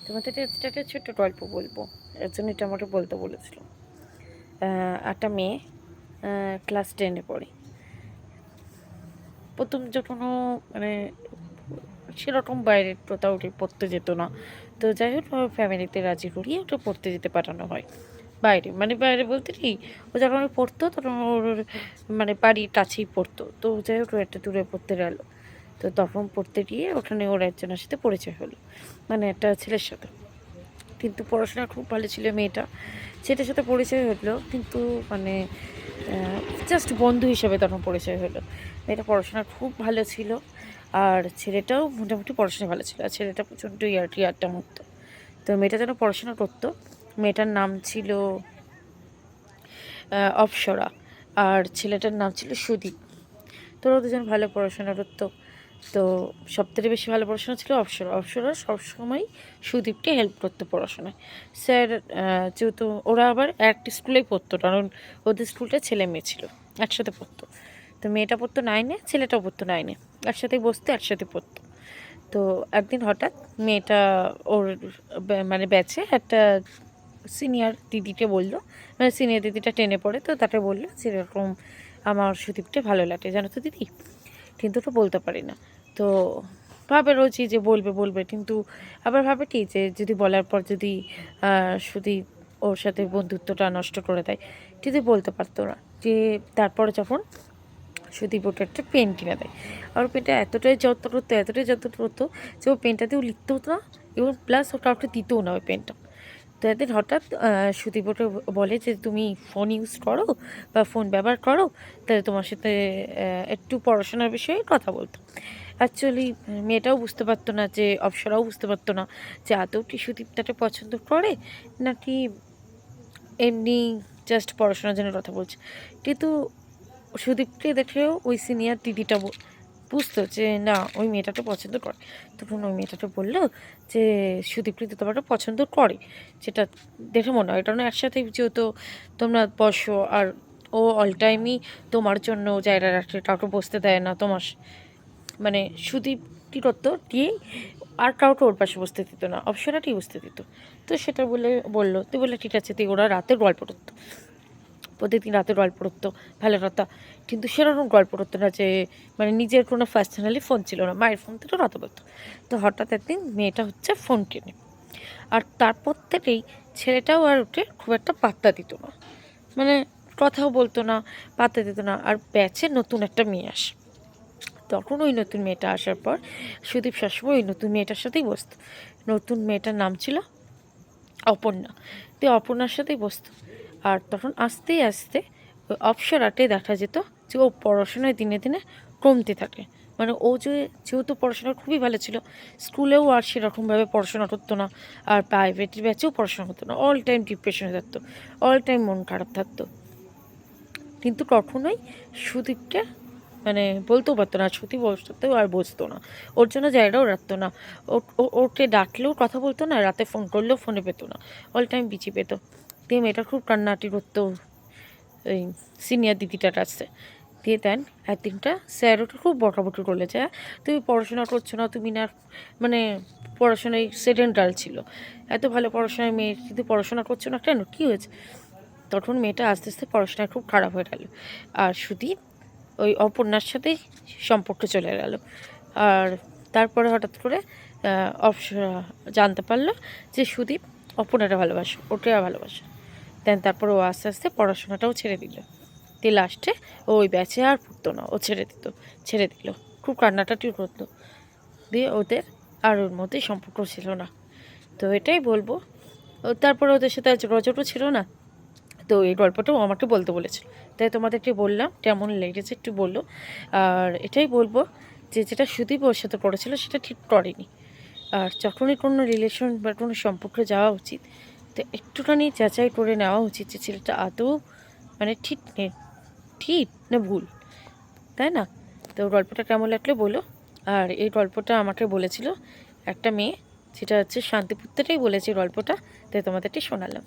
তোমাদের এটা একটা ছোট্ট গল্প বলবো, এর জন্য এটা আমাকে বলতে বলেছিল। একটা মেয়ে ক্লাস 10-এ পড়ে। প্রথম যখন ও মানে সেরকম বাইরের কোথাও উঠে পড়তে যেত না, তো যাই হোক ওর ফ্যামিলিতে রাজি করিয়ে ওটা পড়তে যেতে পাঠানো হয় বাইরে। মানে বাইরে বলতে কি, ও যখন পড়তো তখন ওর মানে বাড়ির কাছেই পড়তো, তো যাই হোক ও একটা দূরে পড়তে গেল। তো তখন পড়তে গিয়ে ওখানে ওর একজনের সাথে পরিচয় হলো, মানে একটা ছেলের সাথে। কিন্তু পড়াশোনা খুব ভালো ছিল মেয়েটা, ছেলেটার সাথে পরিচয় হলো কিন্তু মানে জাস্ট বন্ধু হিসেবে তখন পরিচয় হলো। মেয়েটা পড়াশোনা খুব ভালো ছিল, আর ছেলেটাও মোটামুটি পড়াশোনা ভালো ছিল, আর ছেলেটা প্রচণ্ড ইয়ার্কি আড্ডা মারতো। তো মেয়েটা যেন পড়াশোনা করতো, মেয়েটার নাম ছিল অপ্সরা, আর ছেলেটার নাম ছিল সুদীপ। তোরা দুজন ভালো পড়াশোনা করতো। তো সবথেকে বেশি ভালো পড়াশোনা ছিল অপ্সরা। অপ্সরা সবসময় সুদীপকে হেল্প করতো পড়াশোনায়। স্যার যেহেতু ওরা আবার একটা স্কুলেই পড়তো, কারণ ওদের স্কুলটা ছেলে মেয়ে ছিল, একসাথে পড়তো। তো মেয়েটা পড়তো 9-এ, ছেলেটাও পড়তো 9-এ, একসাথেই বসতো, একসাথে পড়তো। তো একদিন হঠাৎ মেয়েটা ওর মানে ব্যাচে একটা সিনিয়র দিদিকে বললো, মানে সিনিয়র দিদিটা টেনে পড়ে, তো তাকে বললো যে এরকম আমার সুদীপকে ভালো লাগে জানো তো দিদি, কিন্তু তো বলতে পারি না। তো ভাবে রোজই যে বলবে বলবে, কিন্তু আবার ভাবে কি যে যদি বলার পর যদি সুদীপ ওর সাথে বন্ধুত্বটা নষ্ট করে দেয়, যদি বলতে পারতো না। যে তারপরে যখন সুদীপ ওটা একটা পেন কিনে দেয়, আর পেনটা এতটাই যত্ন করতো, এতটাই যত্ন করতো যে ও পেনটাতেও লিখতে হতো না, এবং প্লাস ও কাউকে দিতেও না ওই পেনটা। তো একদিন হঠাৎ সুদীপ ওকে বলে যে তুমি ফোন ইউজ করো বা ফোন ব্যবহার করো, তাহলে তোমার সাথে একটু পড়াশোনার বিষয়ে কথা বলতো। অ্যাকচুয়ালি মেয়েটাও বুঝতে পারতো না, যে অপ্সরাও বুঝতে পারতো না যে আদৌ কি সুদীপ তাকে পছন্দ করে নাকি এমনি জাস্ট পড়াশোনার জন্য কথা বলছে। কিন্তু সুদীপকে দেখেও ওই সিনিয়র দিদিটা বুঝতো যে না, ওই মেয়েটাকে পছন্দ করে। তখন ওই মেয়েটাকে বললো যে সুদীপ কিন্তু তোমাকে পছন্দ করে, যেটা দেখে মনে হয়, কারণ একসাথে যেহেতু তোমরা বসো, আর ও অল টাইমই তোমার জন্য জায়গা রাখে, কাউকে বসতে দেয় না তোমার মানে সুদীপ কী করতো দিয়ে, আর কাউকে ওর পাশে বসতে দিত না, অপশনাটাই বসতে দিত। তো সেটা বললো, তুই বললে ঠিক আছে, তুই ওরা রাতের গল্প করতো, প্রতিদিন রাতে গল্প করতো, ভালো কথা। কিন্তু সেরকম গল্প করতো না যে মানে নিজের কোনো পার্সোনালি ফোন ছিল না, মায়ের ফোন থেকে রাতে বলতো। তো হঠাৎ একদিন মেয়েটা হচ্ছে ফোন কেনে, আর তারপর থেকেই ছেলেটাও আর ওকে খুব একটা পাত্তা দিত না, মানে কথাও বলতো না, পাত্তা দিত না। আর ব্যাচে নতুন একটা মেয়ে আসে, তখন ওই নতুন মেয়েটা আসার পর সুদীপ সবসময় ওই নতুন মেয়েটার সাথেই বসতো। নতুন মেয়েটার নাম ছিল অপর্ণা। তো অপর্ণার সাথেই বসতো। আর তখন আস্তে আস্তে ওই অপসরাতে দেখা যেত যে ও পড়াশোনায় দিনে দিনে কমতে থাকে। মানে ও যেহেতু পড়াশোনা খুবই ভালো ছিল, স্কুলেও আর সেরকমভাবে পড়াশোনা করতো না, আর প্রাইভেট ব্যাচেও পড়াশোনা করতো না, অল টাইম ডিপ্রেশনে থাকতো, অল টাইম মন খারাপ থাকতো। কিন্তু কখনোই সুদীপকে মানে বলতেও পারতো না, সত্যি বসতেও আর বসতো না, ওর জন্য জায়গাও রাখতো না। ওকে ডাকলেও কথা বলতো না, রাতে ফোন করলেও ফোনে পেতো না, অল টাইম বিচি পেতো। দিয়ে মেয়েটা খুব কান্নাকাটি করতো ওই সিনিয়র দিদিটার কাছে। দিয়ে দেন একদিনটা স্যার ওটা খুব বকাবকি করলে যে তুমি পড়াশোনা করছো না, তুমি না মানে পড়াশোনায় সেকেন্ড গার্ল ছিল, এত ভালো পড়াশোনায় মেয়ে কিন্তু পড়াশোনা করছো না কেন, কী হয়েছে? তখন মেয়েটা আস্তে আস্তে পড়াশোনায় খুব খারাপ হয়ে গেল, আর সুদীপ ওই অপর্ণার সাথেই সম্পর্ক চলে গেল। আর তারপরে হঠাৎ করে অপসরা জানতে পারলো যে সুদীপ অপর্ণাটা ভালোবাসে, ওকে ভালোবাসে। দেন তারপর ও আস্তে আস্তে পড়াশোনাটাও ছেড়ে দিল, দিয়ে লাস্টে ওই ব্যাচে আর পড়তো না, ও ছেড়ে দিল, খুব কান্নাটাটিও করতো। দিয়ে ওদের আর ওর মধ্যেই সম্পর্ক ছিল না। তো এটাই বলবো, তারপরে ওদের সাথে আজ রজতও ছিল না। তো এই গল্পটাও আমাকে বলতে বলেছিল, তাই তোমাদেরকে বললাম, কেমন লেগেছে একটু বললো। আর এটাই বলবো যে যেটা সুদীপ ওর সাথে করেছিল সেটা ঠিক করেনি। আর যখনই কোনো রিলেশন বা কোনো সম্পর্কে যাওয়া উচিত, তো একটুখানি যাচাই করে নেওয়া উচিত যে ছেলেটা আদৌ মানে ঠিক না ভুল, তাই না? তো গল্পটা কেমন লাগলে বলো। আর এই গল্পটা আমাকে বলেছিল একটা মেয়ে, যেটা হচ্ছে শান্তিপুর থেকেই বলেছে গল্পটা, তাই তোমাদেরটি শোনালাম।